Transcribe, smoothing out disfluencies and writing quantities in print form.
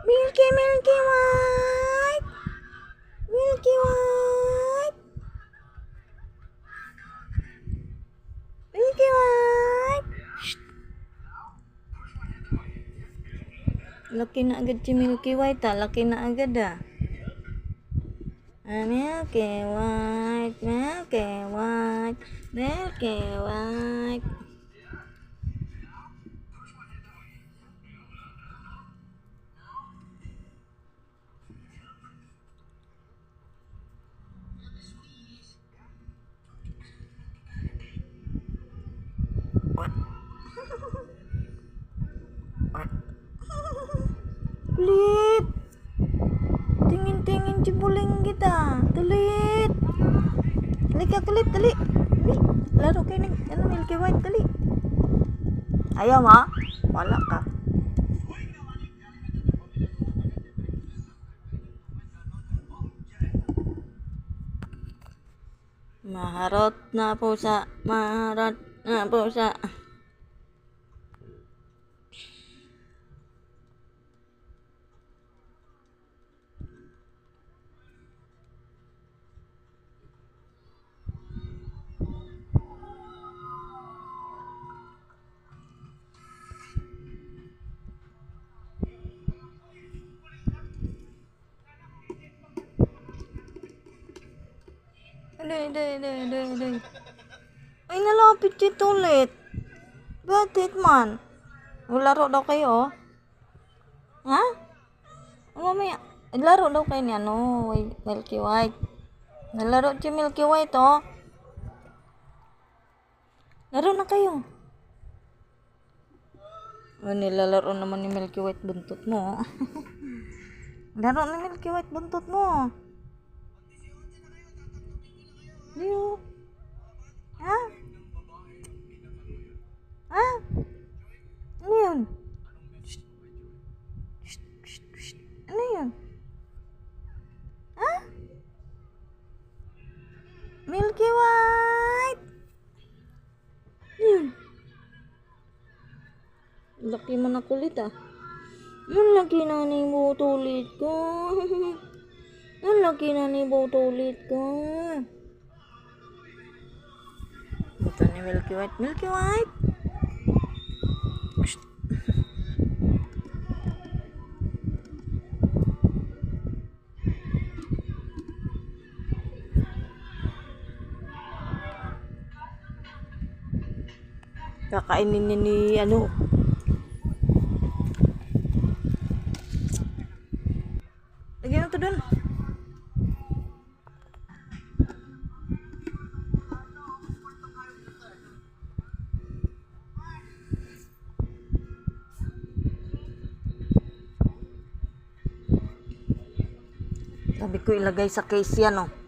Milky, Milky White. Milky White. Milky White. Shh. Laki na agad si Milky White ah. Laki na agad ah. Milky White. Milky White. Milky White. Kulit. Tingin-tingin cibuling kita. Kulit. Halika kulit, dali. Dali. Laro kayo ng Milky White, dali. Ayaw ha? Wala ka. Maharot na pusa. Maharot na pusa. Day. Ay, nalapit dito ulit. Bakit man? Laro daw kayo, ha? Mamaya, laro daw kayo ni ano, Milky White. Nalaro si Milky White, oh. Laro na kayo. Nilalaro naman ni Milky White buntot mo. Laro ni Milky White buntot mo. Liyo. Ha? Ha? Ano yun? Ano yun? Ha? Milky White. Ano yun? Laki mo na kulit ah. Ang laki na ni butulit ko. Ang laki na ni butulit ko. Ito ni Milky White. Milky White. Kakainin niya ni ano. Lagyan mo to dun. Sabi ko ilagay sa case yan, oh.